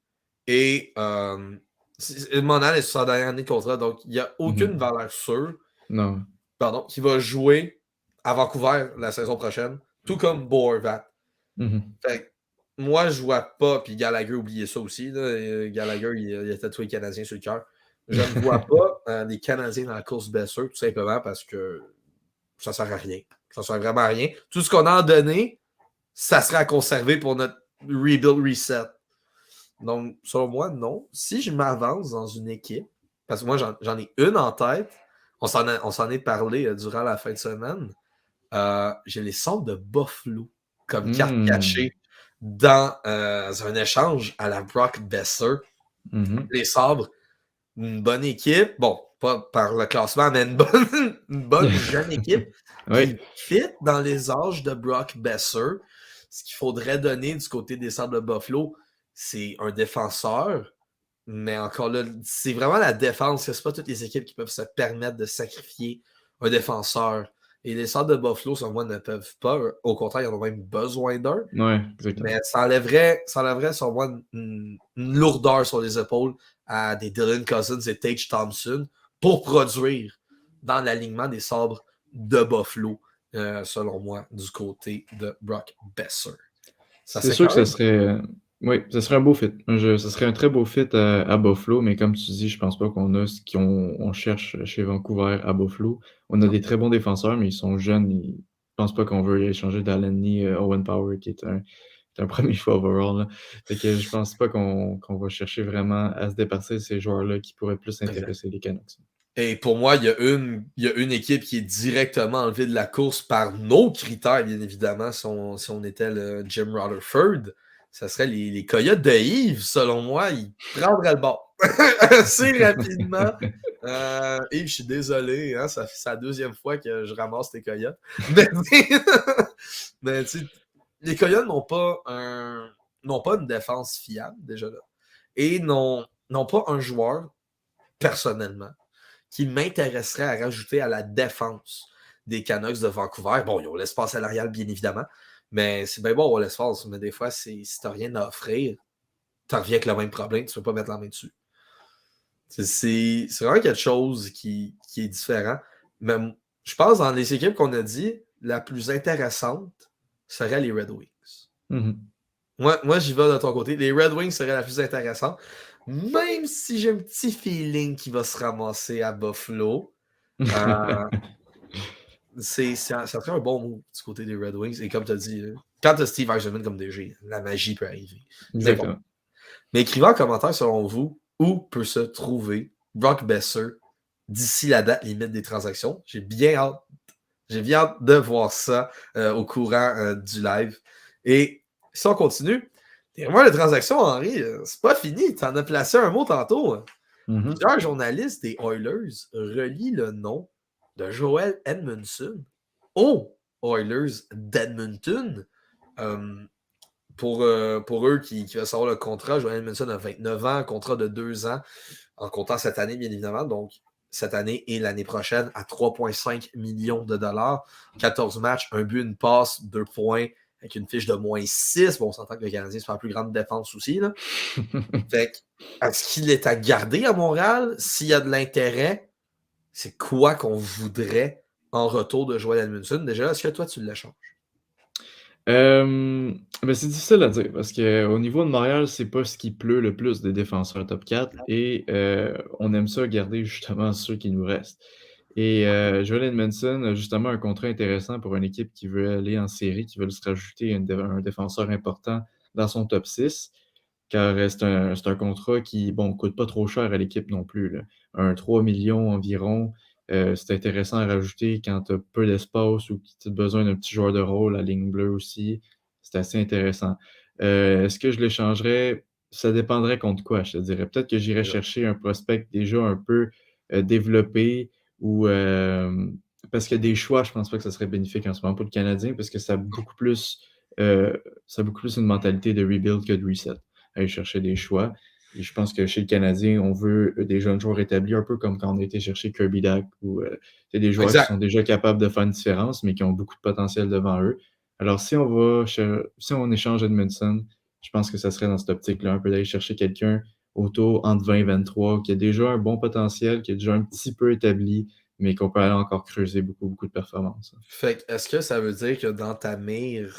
Et Monahan est sur sa dernière année de contrat, donc il n'y a aucune valeur sûre Non. qui va jouer à Vancouver la saison prochaine, tout comme Bo Horvat. Fait que moi, je vois pas, puis Gallagher, oubliez ça aussi. Là. Gallagher, il a tatoué les Canadiens sur le cœur. Je ne vois pas des Canadiens dans la course Besser, tout simplement parce que ça sert à rien. Ça sert vraiment à rien. Tout ce qu'on a donné, ça serait à conserver pour notre rebuild reset. Donc, selon moi, non. Si je m'avance dans une équipe, parce que moi, j'en ai une en tête, on s'en est parlé durant la fin de semaine. J'ai les Sabres de Buffalo comme carte cachée dans un échange à la Brock Besser. Les Sabres, une bonne équipe. Bon, pas par le classement, mais une bonne jeune équipe qui fit dans les âges de Brock Besser. Ce qu'il faudrait donner du côté des Sabres de Buffalo, c'est un défenseur. Mais encore là, c'est vraiment la défense. C'est pas toutes les équipes qui peuvent se permettre de sacrifier un défenseur. Et les Sabres de Buffalo, selon moi, ne peuvent pas. Au contraire, ils en ont même besoin d'un. Ouais, exactement. Mais ça enlèverait, selon moi, une lourdeur sur les épaules à des Dylan Cousins et Tage Thompson pour produire dans l'alignement des Sabres de Buffalo, selon moi, du côté de Brock Besser. C'est sûr que ça serait. Oui, ce serait un beau fit. Ce serait un très beau fit à Buffalo, mais comme tu dis, je pense pas qu'on a ce qu'on cherche chez Vancouver à Buffalo. On a des très bons défenseurs, mais ils sont jeunes. Je pense pas qu'on veut échanger d'Allen ni Owen Power, qui est un premier choix overall. Là. Fait que je pense pas qu'on va chercher vraiment à se départir de ces joueurs-là qui pourraient plus intéresser les Canucks. Et pour moi, il y a une équipe qui est directement enlevée de la course par nos critères, bien évidemment, si on était le Jim Rutherford. Ça serait les Coyotes de Yves, selon moi. Ils prendraient le bord assez rapidement. Yves, je suis désolé, hein, ça fait la deuxième fois que je ramasse tes Coyotes. Mais les Coyotes n'ont pas une défense fiable, déjà là. Et n'ont pas un joueur, personnellement, qui m'intéresserait à rajouter à la défense des Canucks de Vancouver. Bon, ils ont l'espace salarial, bien évidemment, mais c'est bien bon avoir l'espace, mais des fois, si tu n'as rien à offrir, tu reviens avec le même problème, tu ne peux pas mettre la main dessus. C'est vraiment quelque chose qui est différent. Mais je pense, dans les équipes qu'on a dit, la plus intéressante serait les Red Wings. Moi, j'y vais de ton côté. Les Red Wings seraient la plus intéressante. Même si j'ai un petit feeling qu'il va se ramasser à Buffalo. Ça serait un bon move du côté des Red Wings. Et comme tu as dit, quand tu as Steve Eisenman comme DG, la magie peut arriver. Exactement. Mais écrivez en commentaire, selon vous, où peut se trouver Brock Besser d'ici la date limite des transactions. J'ai bien hâte de voir ça au courant du live. Et si on continue, les rumeurs de transactions, Henri, c'est pas fini. Tu en as placé un mot tantôt. Plusieurs journalistes des Oilers relient le nom de Joel Edmondson aux Oilers d'Edmonton. Pour eux qui veulent savoir le contrat, Joel Edmondson a 29 ans, contrat de 2 ans, en comptant cette année, bien évidemment. Donc, cette année et l'année prochaine à 3,5 millions de dollars. 14 matchs, un but, une passe, 2 points, avec une fiche de -6. Bon, on s'entend que le Canadien, c'est la plus grande défense aussi. Là. Fait que, est-ce qu'il est à garder à Montréal? S'il y a de l'intérêt, c'est quoi qu'on voudrait en retour de Joel Edmondson? Déjà, est-ce que toi, tu l'échanges? C'est difficile à dire parce qu'au niveau de Montréal, c'est pas ce qui pleut le plus des défenseurs top 4 et on aime ça garder justement ceux qui nous restent. Et Joel Edmondson a justement un contrat intéressant pour une équipe qui veut aller en série, qui veut se rajouter un défenseur important dans son top 6, car c'est un contrat qui, bon, coûte pas trop cher à l'équipe non plus, là. Un 3 millions environ, c'est intéressant à rajouter quand tu as peu d'espace ou que tu as besoin d'un petit joueur de rôle, la ligne bleue aussi. C'est assez intéressant. Est-ce que je l'échangerais? Ça dépendrait contre quoi, je te dirais. Peut-être que j'irais chercher un prospect déjà un peu développé ou parce que des choix, je pense pas que ça serait bénéfique en ce moment pour le Canadien parce que ça a beaucoup plus une mentalité de rebuild que de reset. Aller chercher des choix. Et je pense que chez le Canadien, on veut des jeunes joueurs établis, un peu comme quand on a été chercher Kirby Dach ou des joueurs qui sont déjà capables de faire une différence, mais qui ont beaucoup de potentiel devant eux. Alors, si on échange Edmundson, je pense que ça serait dans cette optique-là, un peu d'aller chercher quelqu'un autour entre 20 et 23, qui a déjà un bon potentiel, qui est déjà un petit peu établi, mais qu'on peut aller encore creuser beaucoup, beaucoup de performances. Fait que, est-ce que ça veut dire que dans ta mire,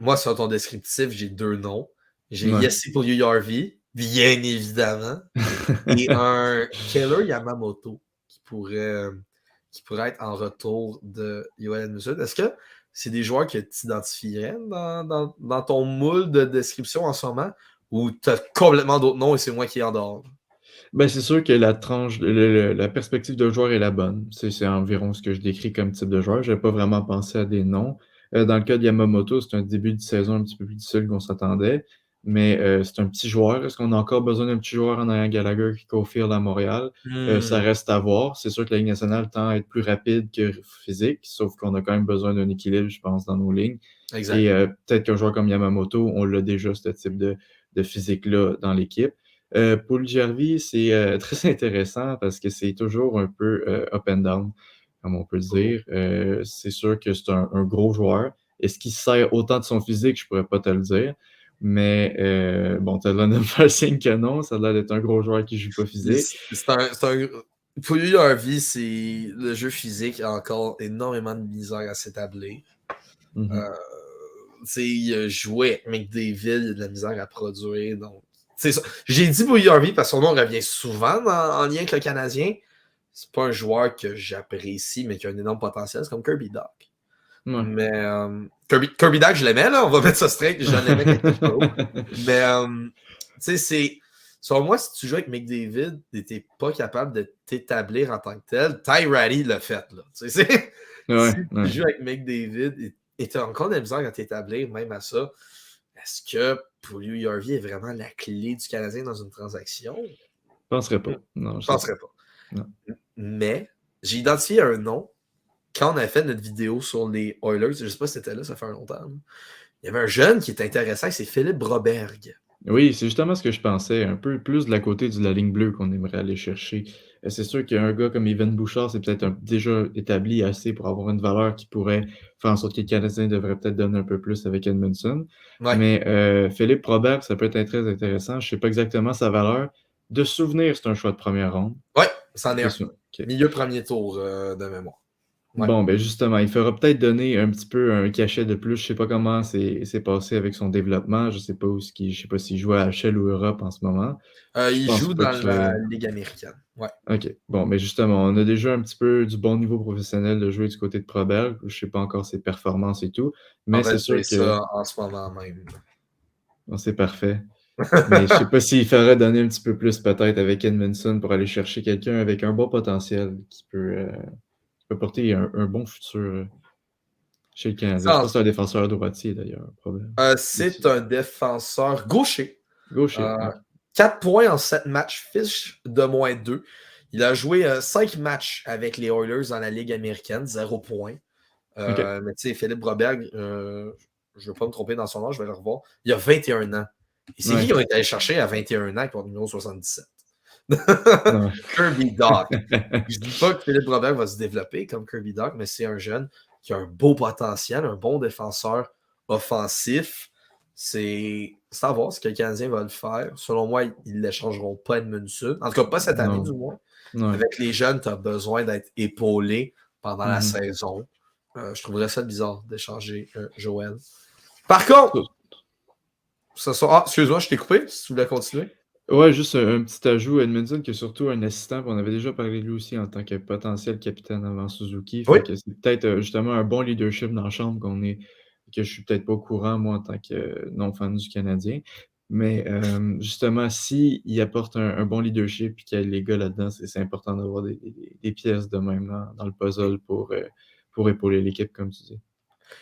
moi, sur ton descriptif, j'ai 2 noms. J'ai Ouais. Yessi pour URV, bien évidemment, et un Keller Yamamoto qui pourrait être en retour de Yoel Edmundson. Est-ce que c'est des joueurs que tu identifierais dans ton moule de description en ce moment ou tu as complètement d'autres noms et c'est moi qui est en dehors? Ben, c'est sûr que la tranche, la perspective de joueur est la bonne. C'est environ ce que je décris comme type de joueur. Je n'avais pas vraiment pensé à des noms. Dans le cas de Yamamoto, c'est un début de saison un petit peu plus difficile qu'on s'attendait, mais c'est un petit joueur. Est-ce qu'on a encore besoin d'un petit joueur en arrière Gallagher qui Caulfield à Montréal? Ça reste à voir. C'est sûr que la Ligue nationale tend à être plus rapide que physique, sauf qu'on a quand même besoin d'un équilibre, je pense, dans nos lignes. Exact. Et peut-être qu'un joueur comme Yamamoto, on l'a déjà, ce type de physique-là dans l'équipe. Paul Gervais, c'est très intéressant parce que c'est toujours un peu up and down, comme on peut le dire. C'est sûr que c'est un gros joueur. Est-ce qu'il sert autant de son physique? Je pourrais pas te le dire. Mais bon, tu as l'air de me faire signe que non. Ça a l'air d'être un gros joueur qui joue pas physique. Pour lui, Harvey, c'est le jeu physique a encore énormément de misère à s'établir. Il a joué avec McDavid, il a de la misère à produire. Donc, c'est ça. J'ai dit pour Harvey parce que son nom revient souvent en lien avec le Canadien. C'est pas un joueur que j'apprécie, mais qui a un énorme potentiel. C'est comme Kirby Dach. Ouais. Mais Kirby Dach, je l'aimais, là. On va mettre ça straight. Je l'aimais quelque chose. Mais, tu sais, c'est. Selon moi, si tu joues avec McDavid et t'es pas capable de t'établir en tant que tel, Ty Ratty l'a fait, là. Si tu joues avec McDavid et t'as encore de la misère à t'établir, même à ça, est-ce que Puliu Yarvi est vraiment la clé du Canadien dans une transaction? Je penserais pas. Non, je penserais pas. Non. Mais j'ai identifié un nom quand on a fait notre vidéo sur les Oilers. Je sais pas si c'était là, ça fait un longtemps. Là. Il y avait un jeune qui est intéressant, c'est Philippe Broberg. Oui, c'est justement ce que je pensais, un peu plus de la côté de la ligne bleue qu'on aimerait aller chercher. C'est sûr qu'un gars comme Evan Bouchard, c'est peut-être déjà établi assez pour avoir une valeur qui pourrait faire en sorte que les Canadiens devraient peut-être donner un peu plus avec Edmundson. Ouais. Mais Philippe Robert, ça peut être très intéressant. Je ne sais pas exactement sa valeur. De souvenir, c'est un choix de première ronde. Oui, c'en est un. Okay. Milieu premier tour de mémoire. Ouais. Bon, ben justement, il fera peut-être donner un petit peu un cachet de plus. Je sais pas comment c'est passé avec son développement. Je sais pas s'il joue à HL ou Europe en ce moment. Il joue dans la Ligue américaine. Ouais. OK. Bon, mais justement, on a déjà un petit peu du bon niveau professionnel de jouer du côté de Proberg. Je sais pas encore ses performances et tout. Mais c'est sûr que. Ça en ce moment même. Bon, c'est parfait. Mais je sais pas s'il faudrait donner un petit peu plus peut-être avec Edmundson pour aller chercher quelqu'un avec un bon potentiel qui peut porter un bon futur chez le Canadien. Je pense que c'est un défenseur droitier, d'ailleurs. C'est un défenseur gaucher. Gaucher. 4 points en 7 matchs, fiche de moins 2. Il a joué 5 matchs avec les Oilers dans la Ligue américaine, 0 points. Okay. Mais tu sais, Philippe Broberg, je ne veux pas me tromper dans son âge, je vais le revoir. Il a 21 ans. Et c'est qui qui ont été allés chercher à 21 ans pour le numéro 77? Kirby Dach. Je dis pas que Philippe Broberg va se développer comme Kirby Dach, mais c'est un jeune qui a un beau potentiel, un bon défenseur offensif. C'est à voir ce que le Canadien va le faire. Selon moi, ils ne l'échangeront pas Edmundson. En tout cas, pas cette année, du moins. Avec les jeunes, tu as besoin d'être épaulé pendant la saison. Je trouverais ça bizarre d'échanger Joël. Par contre, excuse-moi, je t'ai coupé, si tu voulais continuer. Ouais, juste un petit ajout. Edmundson, qui est surtout un assistant, on avait déjà parlé de lui aussi en tant que potentiel capitaine avant Suzuki. Oui. C'est peut-être justement un bon leadership dans la chambre que je suis peut-être pas au courant, moi, en tant que non-fan du Canadien. Mais justement, s'il apporte un bon leadership et qu'il y a les gars là-dedans, c'est important d'avoir des pièces de même dans le puzzle pour épauler l'équipe, comme tu dis.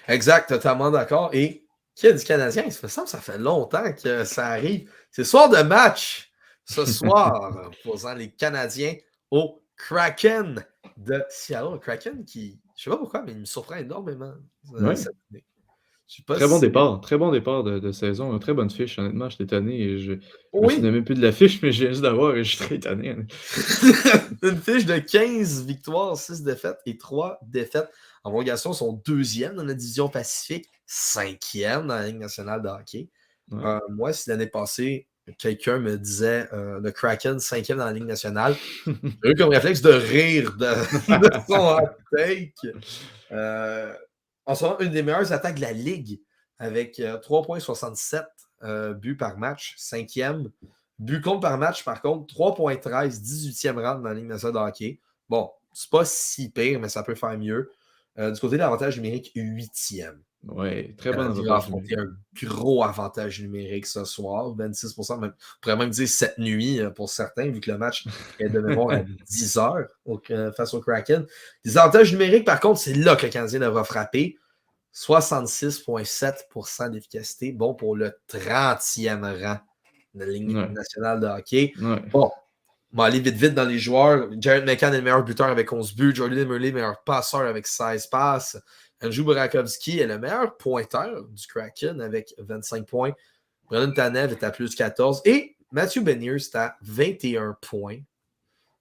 Exact, totalement d'accord. Et qui a du Canadien? Il me semble que ça fait longtemps que ça arrive. C'est soir de match. Ce soir, opposant les Canadiens au Kraken de Seattle. Le Kraken qui, je sais pas pourquoi, mais il me surprend énormément Ouais. cette année. Je sais pas Très bon si... départ de saison, une très bonne fiche, honnêtement, je suis étonné et je me Oui, souvenais même plus de la fiche, mais je viens juste d'avoir et je suis très étonné. une fiche de 15 victoires, 6 défaites et 3 défaites. En prolongation, ils sont deuxième dans la division Pacifique, cinquième dans la Ligue nationale de hockey. Ouais. Moi, si l'année passée, quelqu'un me disait le Kraken, cinquième dans la Ligue nationale, j'ai eu comme réflexe de rire de son hot take. En ce moment, une des meilleures attaques de la Ligue avec 3,67 buts par match, cinquième. But contre par match, par contre, 3,13, 18e rang dans la Ligue nationale de hockey. Bon, c'est pas si pire, mais ça peut faire mieux. Du côté de l'avantage numérique, 8e. Ouais, très bon Canadien va avantage affronter numérique. un gros avantage numérique ce soir, 26%, même, on pourrait même dire cette nuit pour certains, vu que le match est de mémoire à 10 heures face au Kraken. Les avantages numériques, par contre, c'est là que le Canadien devra frapper. 66,7% d'efficacité, bon pour le 30e rang de la Ligue nationale de hockey. Ouais. Bon, on va aller vite dans les joueurs. Jared McCann est le meilleur buteur avec 11 buts. Jordan Eberle, meilleur passeur avec 16 passes. Andrew Burakovsky est le meilleur pointeur du Kraken avec 25 points. Brendan Tanev est à plus 14. Et Matthew Beniers est à 21 points.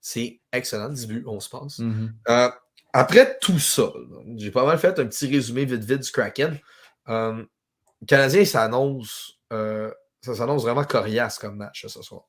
C'est excellent. 10 buts, 11 passes. Après tout ça, j'ai pas mal fait un petit résumé vite du Kraken. Le Canadien, ça s'annonce vraiment coriace comme match ce soir.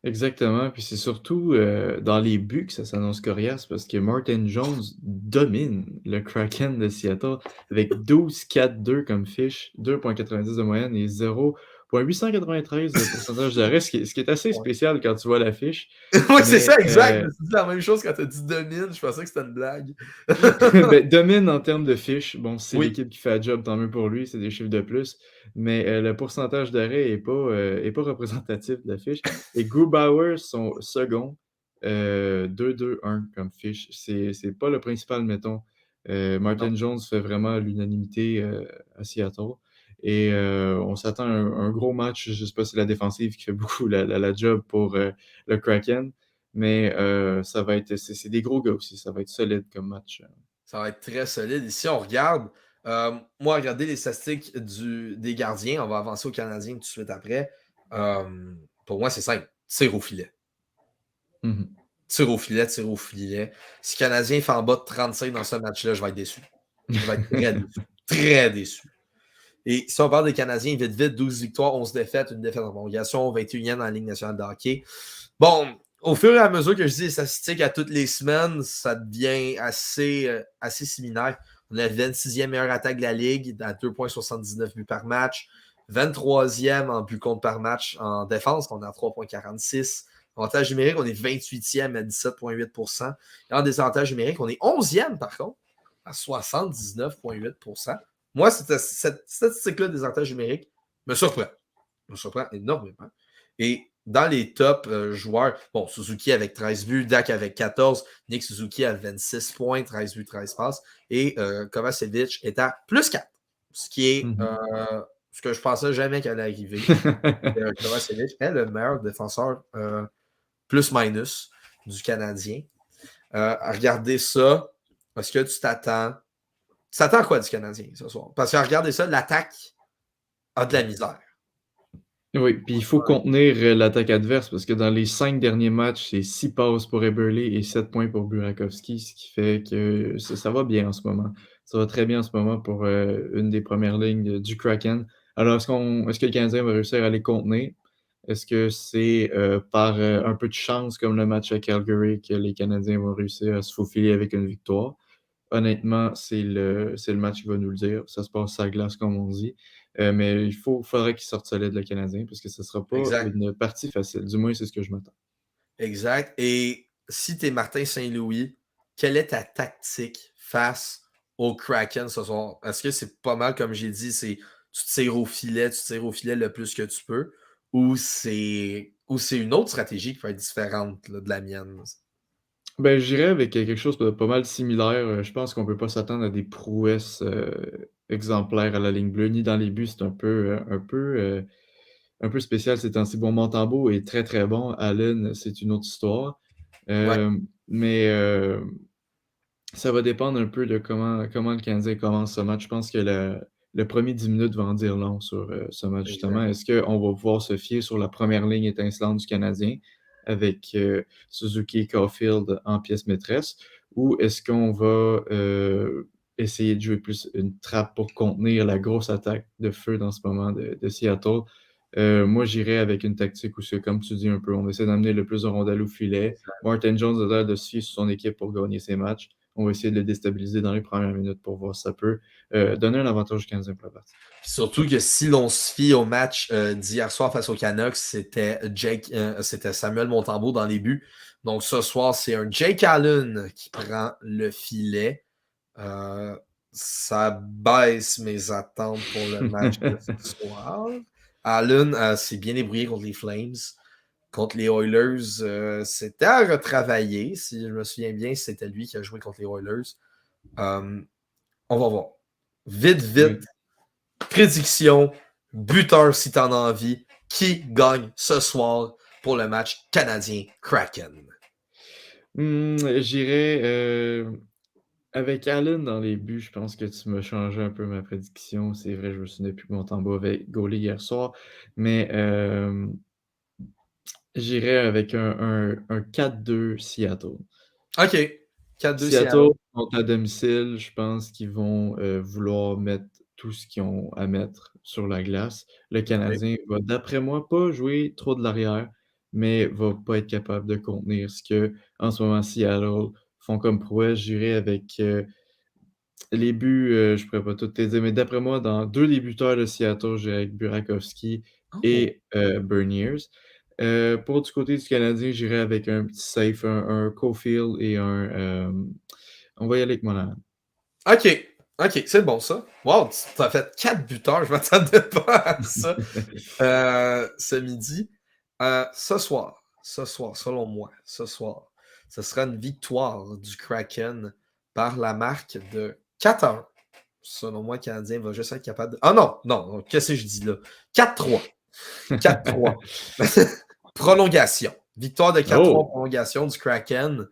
Exactement, puis c'est surtout dans les buts que ça s'annonce coriace parce que Martin Jones domine le Kraken de Seattle avec 12-4-2 comme fiche, 2,90 de moyenne et 0,893 de pourcentage d'arrêt, ce qui est assez spécial quand tu vois la fiche. Oui, c'est ça, exact. Tu dis la même chose quand tu as dit domine, je pensais que c'était une blague. Ben, domine en termes de fiches, bon, c'est Oui. l'équipe qui fait le job, tant mieux pour lui, c'est des chiffres de plus, mais le pourcentage d'arrêt n'est pas représentatif de la fiche. Et Grubauer, son second, 2-2-1 comme fiche. C'est pas le principal, mettons. Martin Jones fait vraiment l'unanimité à Seattle. Et on s'attend à un gros match. Je ne sais pas si c'est la défensive qui fait beaucoup la job pour le Kraken. Mais ça va être. C'est des gros gars aussi. Ça va être solide comme match. Ça va être très solide. Ici, on regarde. Moi, regardez les statistiques des gardiens. On va avancer aux Canadiens tout de suite après. Pour moi, c'est simple. Tire au filet. Mm-hmm. Tire au filet, tire au filet. Si le Canadien fait en bas de 35 dans ce match-là, je vais être déçu. Je vais être très déçu. Très déçu. Et si on parle des Canadiens, vite, 12 victoires, 11 défaites, une défaite en prolongation, 21e dans la Ligue nationale de hockey. Bon, au fur et à mesure que je dis les statistiques à toutes les semaines, ça devient assez similaire. On a la 26e meilleure attaque de la Ligue à 2,79 buts par match. 23e en buts contre par match en défense, on est à 3,46. Avantage numérique, on est 28e à 17,8%. Et en désavantage numérique, on est 11e par contre, à 79,8%. Moi, cette statistique-là des avantages numériques me surprend. Me surprend énormément. Et dans les top joueurs, bon, Suzuki avec 13 buts, Dak avec 14, Nick Suzuki à 26 points, 13 buts, 13 passes, et Kovacevic est à plus 4, ce qui est ce que je pensais jamais qu'elle allait arriver. Kovacevic est le meilleur défenseur plus-minus du Canadien. À regarder ça, est-ce que tu t'attends à quoi du Canadien ce soir? Parce que regardez ça, l'attaque a de la misère. Oui, puis il faut contenir l'attaque adverse parce que dans les 5 derniers matchs, c'est 6 passes pour Eberle et 7 points pour Burakovsky, ce qui fait que ça va bien en ce moment. Ça va très bien en ce moment pour une des premières lignes du Kraken. Alors, est-ce que le Canadien va réussir à les contenir? Est-ce que c'est par un peu de chance, comme le match à Calgary, que les Canadiens vont réussir à se faufiler avec une victoire? Honnêtement, c'est le match qui va nous le dire. Ça se passe à la glace, comme on dit. Mais faudrait qu'il sorte solide, le Canadien, parce que ce ne sera pas une partie facile. Du moins, c'est ce que je m'attends. Exact. Et si tu es Martin Saint-Louis, quelle est ta tactique face au Kraken ce soir? Est-ce que c'est pas mal, comme j'ai dit, c'est tu tires au filet le plus que tu peux? ou c'est une autre stratégie qui peut être différente là, de la mienne? Ben, j'irais avec quelque chose de pas mal similaire. Je pense qu'on peut pas s'attendre à des prouesses, exemplaires à la ligne bleue, ni dans les buts. C'est un peu spécial ces temps-ci. Bon, Montembeault est très, très bon. Allen, c'est une autre histoire. Ouais, Mais ça va dépendre un peu de comment le Canadien commence ce match. Je pense que le premier 10 minutes va en dire long sur ce match, justement. exact. Est-ce qu'on va pouvoir se fier sur la première ligne étincelante du Canadien avec Suzuki et Caulfield en pièce maîtresse, ou est-ce qu'on va essayer de jouer plus une trappe pour contenir la grosse attaque de feu dans ce moment de Seattle? Moi, j'irais avec une tactique où c'est comme tu dis un peu, on essaie d'amener le plus de rondelles au filet. Martin Jones a l'air de se fier sur son équipe pour gagner ses matchs. On va essayer de le déstabiliser dans les premières minutes pour voir si ça peut donner un avantage au Canadien pour la partie. Surtout que si l'on se fie au match d'hier soir face aux Canucks, c'était Samuel Montembeault dans les buts. Donc ce soir, c'est un Jake Allen qui prend le filet. Ça baisse mes attentes pour le match de ce soir. Allen s'est bien débrouillé contre les Flames. Contre les Oilers, c'était à retravailler. Si je me souviens bien, c'était lui qui a joué contre les Oilers. On va voir. Vite. Oui. Prédiction, buteur si t'en as envie. Qui gagne ce soir pour le match Canadien-Kraken? J'irais avec Allen dans les buts. Je pense que tu m'as changé un peu ma prédiction. C'est vrai, je me souvenais plus que Montembeault avait gaulé hier soir. Mais j'irais avec un 4-2 Seattle. OK. 4-2 Seattle sont à domicile. Je pense qu'ils vont vouloir mettre tout ce qu'ils ont à mettre sur la glace. Le Canadien va, d'après moi, pas jouer trop de l'arrière, mais va pas être capable de contenir ce que, en ce moment, Seattle font comme prouesse. J'irai avec les buts, je pourrais pas tout te dire, mais d'après moi, dans 2 des buteurs de Seattle, j'irai avec Burakovsky et Beniers. Pour du côté du Canadien, j'irai avec un petit safe, un Caulfield et on va y aller avec Monahan. OK, c'est bon ça. Wow, tu as fait 4 buteurs, je m'attendais pas à ça ce midi. Ce soir, selon moi, ce sera une victoire du Kraken par la marque de 4-1. Selon moi, le Canadien va juste être capable de... Ah non, qu'est-ce que je dis là? 4-3. 4-3. Prolongation. Victoire de 4-3 en prolongation du Kraken.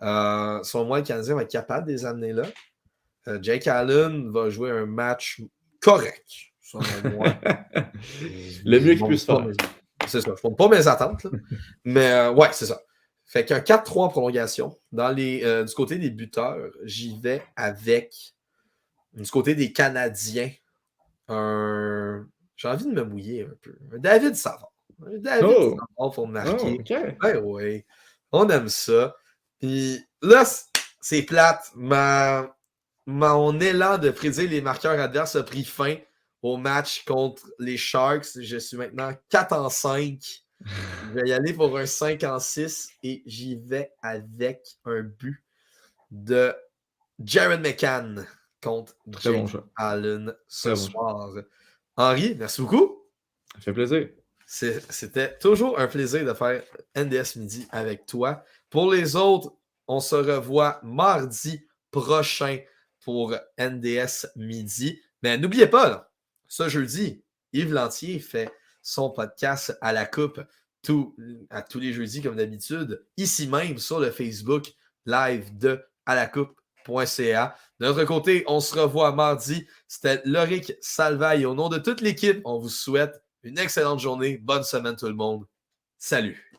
Selon moi, le Canadien va être capable de les amener là. Jake Allen va jouer un match correct, selon moi. Le mieux qu'il puisse faire. C'est ça. Je ne compte pas mes attentes. Là. Mais ouais, c'est ça. Fait qu'un 4-3 en prolongation. Du côté des buteurs, j'y vais avec, du côté des Canadiens, j'ai envie de me mouiller un peu. Un David Savard. Savard pour marquer. Okay. Ben oui. On aime ça. Puis là, c'est plate. Mon élan de prédire les marqueurs adverses a pris fin au match contre les Sharks. Je suis maintenant 4-5. Je vais y aller pour un 5-6 et j'y vais avec un but de Jared McCann contre Jake Allen ce soir. Henri, merci beaucoup. Ça fait plaisir. C'était toujours un plaisir de faire NDS Midi avec toi. Pour les autres, on se revoit mardi prochain pour NDS Midi. Mais n'oubliez pas, là, ce jeudi, Yves Lantier fait son podcast à la coupe à tous les jeudis, comme d'habitude, ici même sur le Facebook live de alacoupe.ca. De notre côté, on se revoit mardi. C'était Loric Salvaille. Au nom de toute l'équipe, on vous souhaite une excellente journée. Bonne semaine tout le monde. Salut!